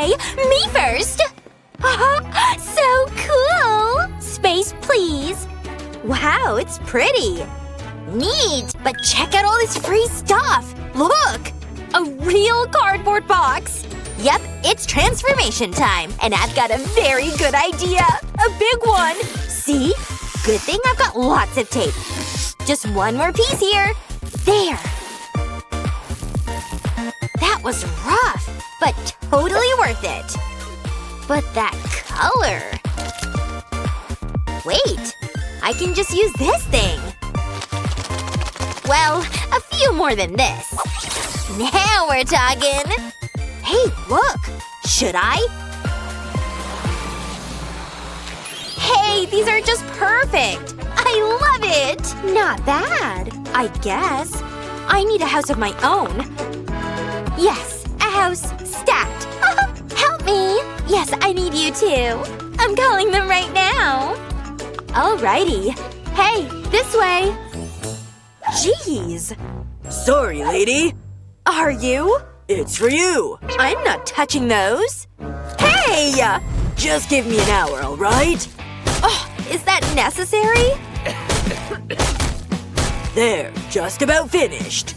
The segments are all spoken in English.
Okay, me first! So cool! Space, please. Wow, it's pretty. Neat! But check out all this free stuff! Look! A real cardboard box! Yep, it's transformation time. And I've got a very good idea! A big one! See? Good thing I've got lots of tape. Just one more piece here. There. That was rough, but totally worth it. But that color… Wait. I can just use this thing. Well, a few more than this. Now we're talking! Hey, look! Should I? Hey, these are just perfect! I love it! Not bad, I guess. I need a house of my own. Yes, a house stat. Help me! Yes, I need you too. I'm calling them right now. Alrighty. Hey, this way. Jeez. Sorry, lady. Are you? It's for you. I'm not touching those. Hey! Just give me an hour, alright? Oh, is that necessary? There, just about finished.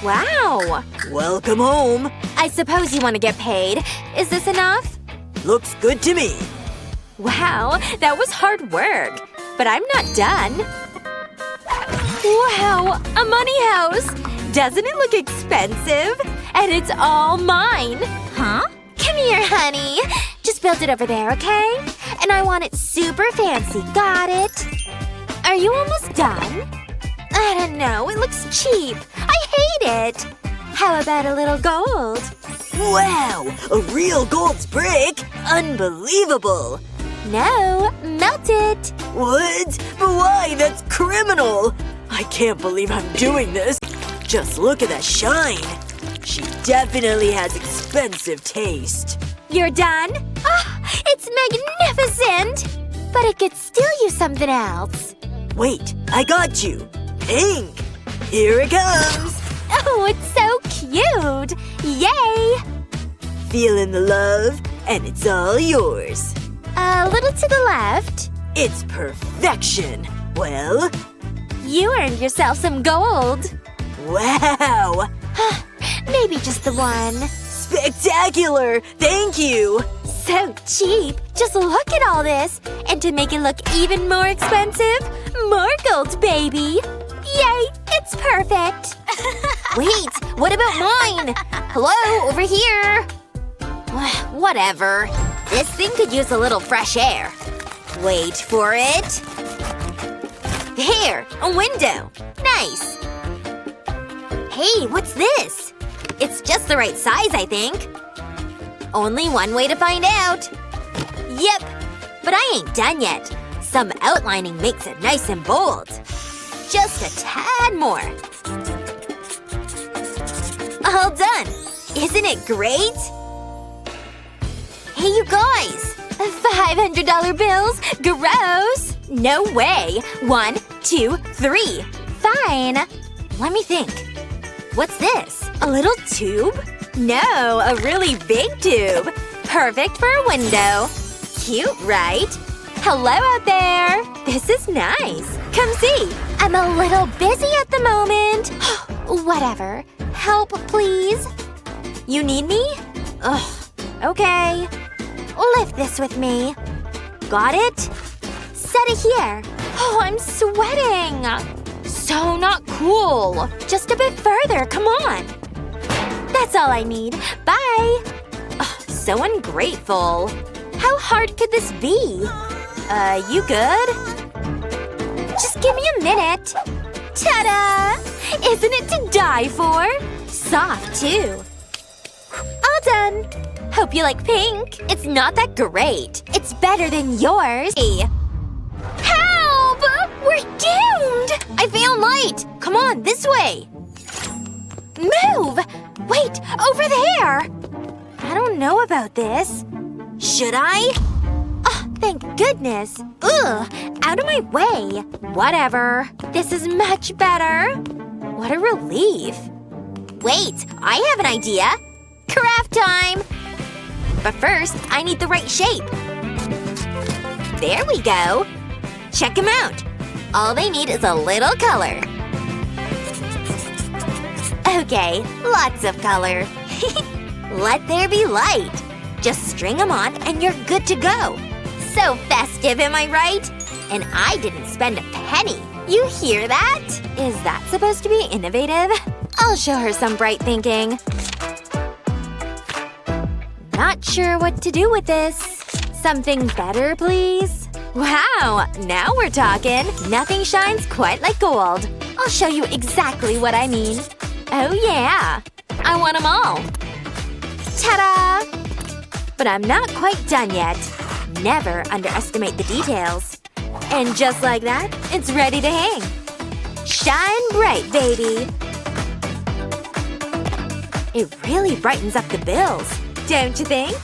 Wow. Welcome home. I suppose you want to get paid. Is this enough? Looks good to me. Wow, that was hard work. But I'm not done. Wow, a money house! Doesn't it look expensive? And it's all mine. Huh? Come here, honey. Just build it over there, okay? And I want it super fancy, got it? Are you almost done? I don't know, it looks cheap. I hate it. How about a little gold? Wow! A real gold brick? Unbelievable! No, melt it. What? But why? That's criminal! I can't believe I'm doing this. Just look at that shine. She definitely has expensive taste. You're done? Oh, it's magnificent! But it could still use something else. Wait, I got you. Pink! Here it comes! Oh, it's so cute! Yay! Feeling the love, and it's all yours. A little to the left. It's perfection. Well… You earned yourself some gold. Wow! Maybe just the one. Spectacular! Thank you! So cheap. Just look at all this. And to make it look even more expensive, more gold, baby. Yay! It's perfect. Wait, what about mine? Hello, over here. Whatever. This thing could use a little fresh air. Wait for it. There! A window! Nice! Hey, what's this? It's just the right size, I think. Only one way to find out. Yep. But I ain't done yet. Some outlining makes it nice and bold. Just a tad more. All done! Isn't it great? Hey, you guys! $500 bills? Gross! No way! 1, 2, 3. Fine. Let me think. What's this? A little tube? No, a really big tube. Perfect for a window. Cute, right? Hello out there! This is nice. Come see. I'm a little busy at the moment. Whatever. Help, please? You need me? Ugh. Okay. Lift this with me. Got it? Set it here. Oh, I'm sweating. So not cool. Just a bit further, come on. That's all I need. Bye. Oh, so ungrateful. How hard could this be? You good? Just give me a minute. Ta-da! Isn't it to die for? Soft, too. All done. Hope you like pink. It's not that great. It's better than yours. Hey. Help! We're doomed! I found light! Come on, this way! Move! Wait, over there! I don't know about this. Should I? Oh, thank goodness. Ugh, out of my way. Whatever. This is much better. What a relief. Wait, I have an idea. Craft time! But first, I need the right shape. There we go. Check them out. All they need is a little color. Okay, lots of color. Let there be light. Just string them on and you're good to go. So festive, am I right? And I didn't spend a penny. You hear that? Is that supposed to be innovative? I'll show her some bright thinking. Not sure what to do with this. Something better, please? Wow, now we're talking. Nothing shines quite like gold. I'll show you exactly what I mean. Oh yeah. I want them all. Ta-da! But I'm not quite done yet. Never underestimate the details. And just like that, it's ready to hang. Shine bright, baby! It really brightens up the bills, don't you think?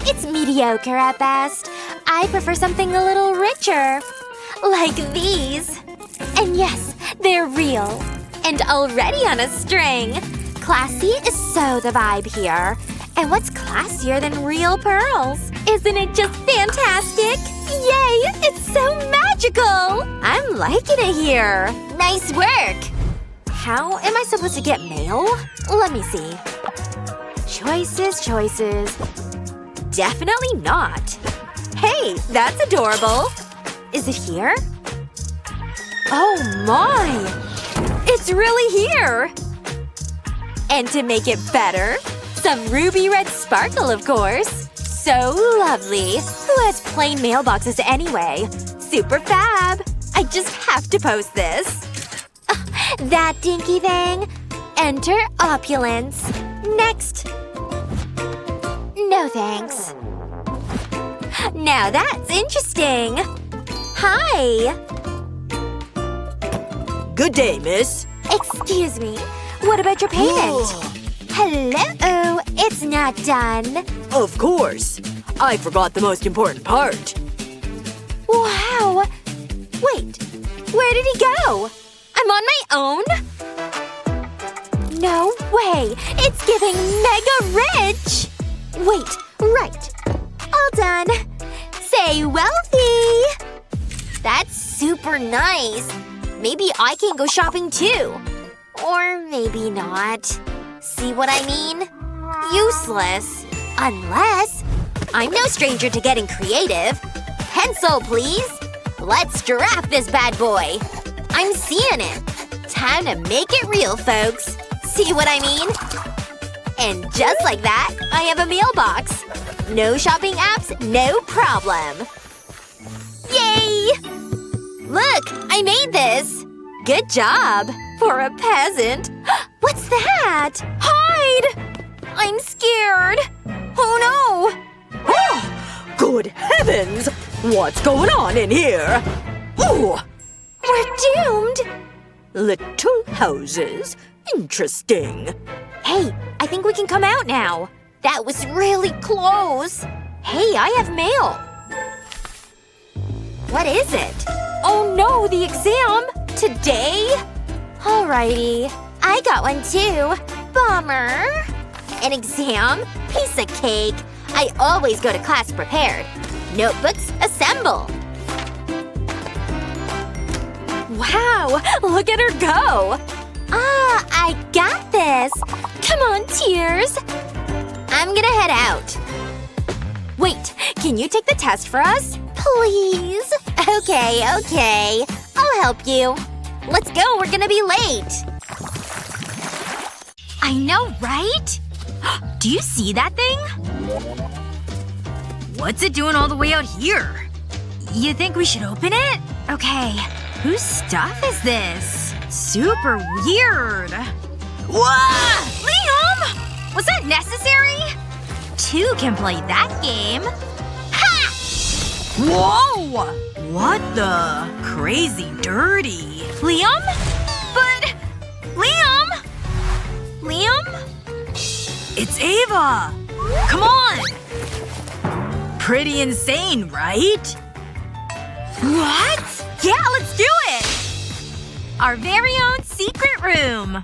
It's mediocre at best. I prefer something a little richer. Like these. And yes, they're real. And already on a string. Classy is so the vibe here. And what's classier than real pearls? Isn't it just fantastic? Yay! It's so magical! I'm liking it here. Nice work! How am I supposed to get mail? Let me see. Choices, choices. Definitely not. Hey, that's adorable. Is it here? Oh my! It's really here! And to make it better, some ruby red sparkle, of course. So lovely. Who has plain mailboxes anyway? Super fab. I just have to post this. That dinky thing. Enter opulence. Next. No thanks. Now that's interesting. Hi. Good day, miss. Excuse me. What about your payment? Hello. It's not done. Of course. I forgot the most important part. Wow. Wait. Where did he go? I'm on my own? No way. It's giving mega rich. Wait. Right. All done. Say wealthy. That's super nice. Maybe I can go shopping too. Or maybe not. See what I mean? Useless. Unless… I'm no stranger to getting creative. Pencil, please. Let's giraffe this bad boy. I'm seeing it. Time to make it real, folks. See what I mean? And just like that, I have a mailbox. No shopping apps, no problem. Yay! Look, I made this. Good job. For a peasant. What's that? Hide! I'm scared. Oh no! Oh! Good heavens! What's going on in here? Ooh! We're doomed! Little houses. Interesting. Hey, I think we can come out now. That was really close. Hey, I have mail. What is it? Oh no, the exam! Today? Alrighty. I got one too. Bummer. An exam? Piece of cake. I always go to class prepared. Notebooks, assemble. Wow, look at her go. Ah, I got this. Come on, Tears. I'm gonna head out. Wait, can you take the test for us? Please? Okay. I'll help you. Let's go, we're gonna be late. I know, right? Do you see that thing? What's it doing all the way out here? You think we should open it? Okay. Whose stuff is this? Super weird. Whoa! Liam! Was that necessary? Two can play that game. Ha! Whoa! What the? Crazy dirty. Liam? But… Liam? It's Ava! Come on! Pretty insane, right? What? Yeah, let's do it! Our very own secret room.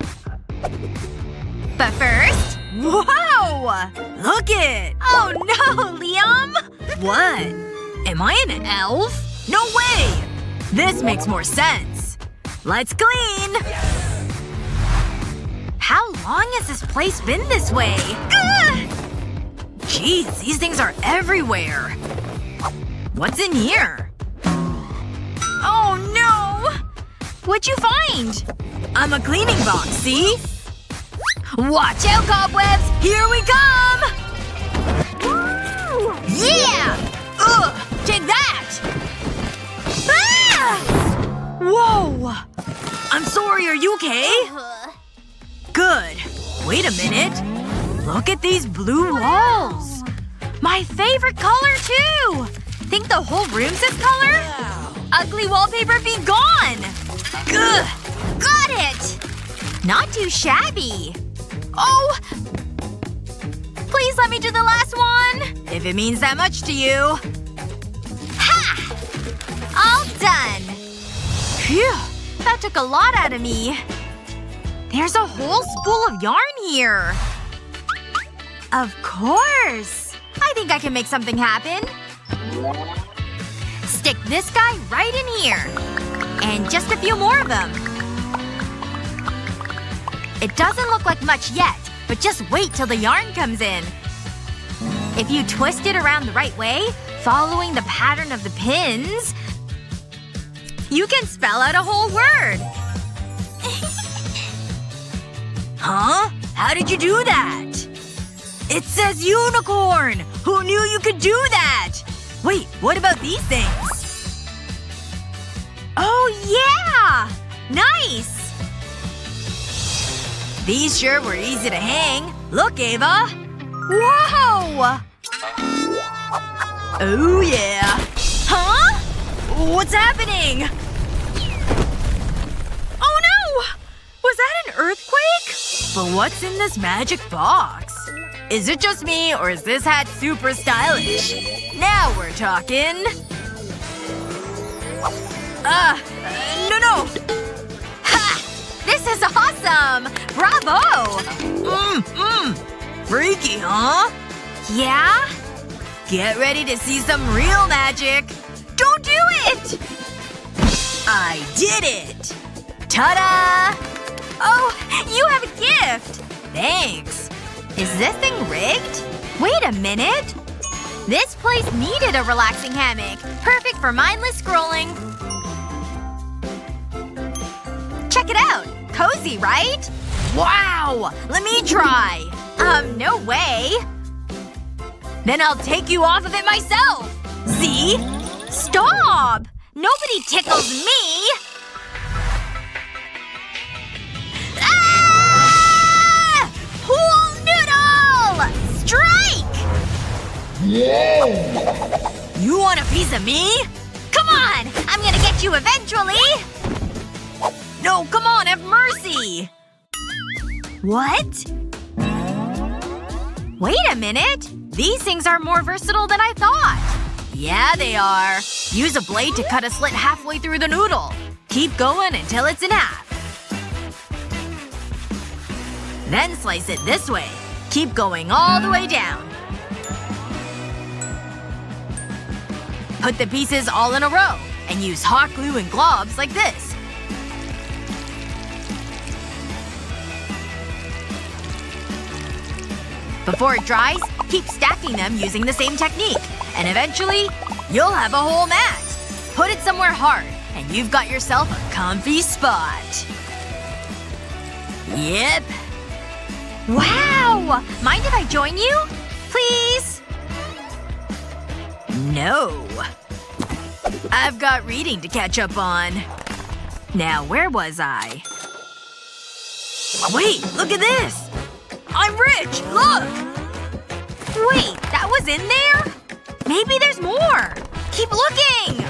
But first… Whoa! Look it! Oh no, Liam! What? Am I an elf? No way! This makes more sense. Let's clean! How long has this place been this way? Ugh! Jeez, these things are everywhere. What's in here? Oh no! What'd you find? I'm a cleaning box, see? Watch out, cobwebs! Here we come! Yeah! Ugh! Take that! Ah! Whoa! I'm sorry, are you okay? Good. Wait a minute. Look at these blue walls. My favorite color, too! Think the whole room's this color? Ugly wallpaper be gone! Ugh! Got it! Not too shabby. Oh! Please let me do the last one! If it means that much to you. Ha! All done! Phew. That took a lot out of me. There's a whole spool of yarn here. Of course! I think I can make something happen. Stick this guy right in here. And just a few more of them. It doesn't look like much yet, but just wait till the yarn comes in. If you twist it around the right way, following the pattern of the pins, you can spell out a whole word. Huh? How did you do that? It says unicorn! Who knew you could do that? Wait, what about these things? Oh yeah! Nice! These sure were easy to hang. Look, Ava! Whoa! Oh yeah. Huh? What's happening? Oh no! Was that an earthquake? But what's in this magic box? Is it just me, or is this hat super stylish? Now we're talking. No. Ha! This is awesome! Bravo! Freaky, huh? Yeah? Get ready to see some real magic. Don't do it! I did it! Ta-da! Oh, you have a gift! Thanks. Is this thing rigged? Wait a minute. This place needed a relaxing hammock. Perfect for mindless scrolling. Check it out. Cozy, right? Wow! Let me try! No way. Then I'll take you off of it myself! See? Stop! Nobody tickles me! Ah! Whole noodle! Strike! Yeah! You want a piece of me? Come on! I'm gonna get you eventually! No, come on, have mercy! What? Wait a minute. These things are more versatile than I thought. Yeah, they are. Use a blade to cut a slit halfway through the noodle. Keep going until it's in half. Then slice it this way. Keep going all the way down. Put the pieces all in a row. And use hot glue and globs like this. Before it dries, keep stacking them using the same technique. And eventually, you'll have a whole mat. Put it somewhere hard, and you've got yourself a comfy spot. Yep. Wow! Mind if I join you? Please? No. I've got reading to catch up on. Now, where was I? Wait, look at this! I'm rich! Look! Wait, that was in there? Maybe there's more. Keep looking!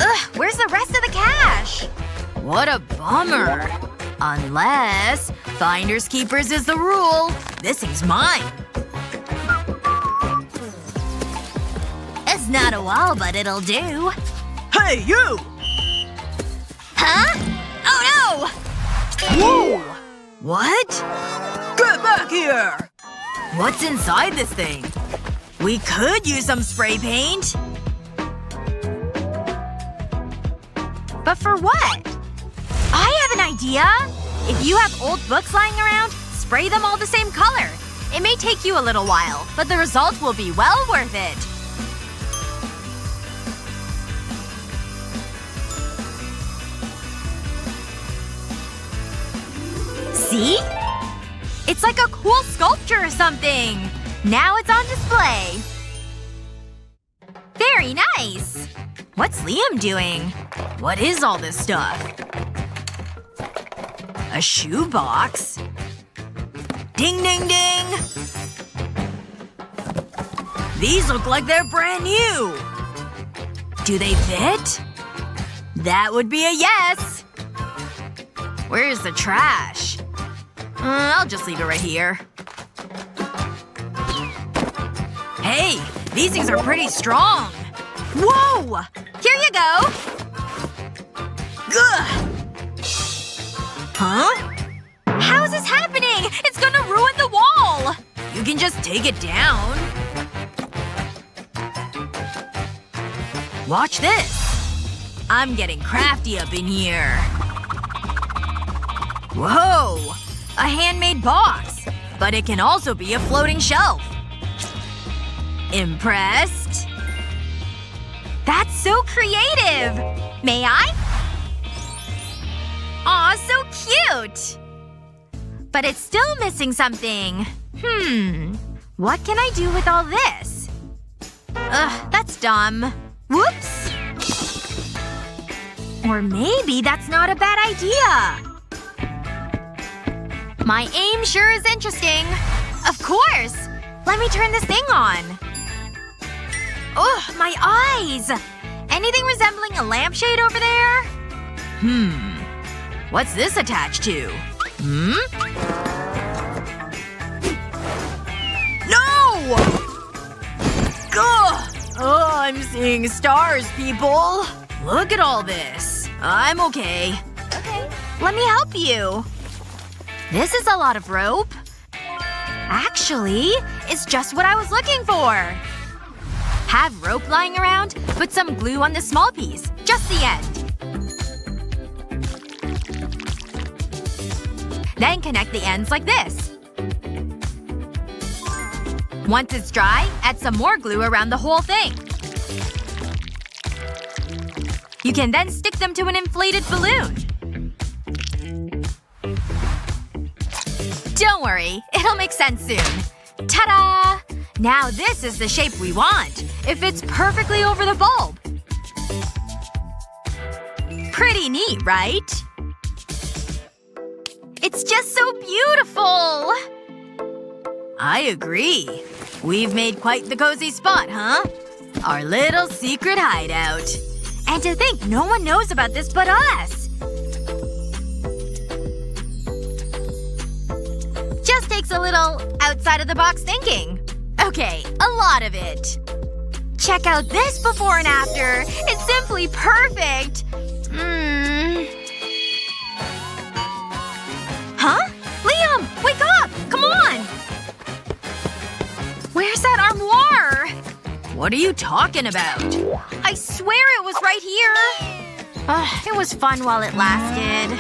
Ugh, where's the rest of the cash? What a bummer. Unless finders keepers is the rule. This thing's mine. It's not a wall, but it'll do. Hey, you! Huh? Oh no! Whoa! What? Get back here! What's inside this thing? We could use some spray paint. But for what? I have an idea! If you have old books lying around, spray them all the same color. It may take you a little while, but the result will be well worth it. See? It's like a cool sculpture or something! Now it's on display. Very nice! What's Liam doing? What is all this stuff? A shoebox? Ding ding ding! These look like they're brand new! Do they fit? That would be a yes! Where's the trash? I'll just leave it right here. Hey! These things are pretty strong! Whoa! Here you go! Ugh! Huh? How is this happening? It's gonna ruin the wall! You can just take it down. Watch this. I'm getting crafty up in here. Whoa! A handmade box. But it can also be a floating shelf. Impressed? That's so creative! May I? Aw, so cute! But it's still missing something. What can I do with all this? Ugh, that's dumb. Whoops! Or maybe that's not a bad idea. My aim sure is interesting. Of course! Let me turn this thing on. Ugh, my eyes! Anything resembling a lampshade over there? What's this attached to? No! Ugh! Oh, I'm seeing stars, people. Look at all this. I'm okay. Okay. Let me help you. This is a lot of rope. Actually, it's just what I was looking for. Have rope lying around, put some glue on the small piece. Just the end. Then connect the ends like this. Once it's dry, add some more glue around the whole thing. You can then stick them to an inflated balloon. Don't worry, it'll make sense soon. Ta-da! Now this is the shape we want. It fits perfectly over the bulb. Pretty neat, right? It's just so beautiful! I agree. We've made quite the cozy spot, huh? Our little secret hideout. And to think no one knows about this but us! Just takes a little outside-of-the-box thinking. Okay, a lot of it. Check out this before and after! It's simply perfect! Huh? Liam! Wake up! Come on! Where's that armoire? What are you talking about? I swear it was right here! It was fun while it lasted.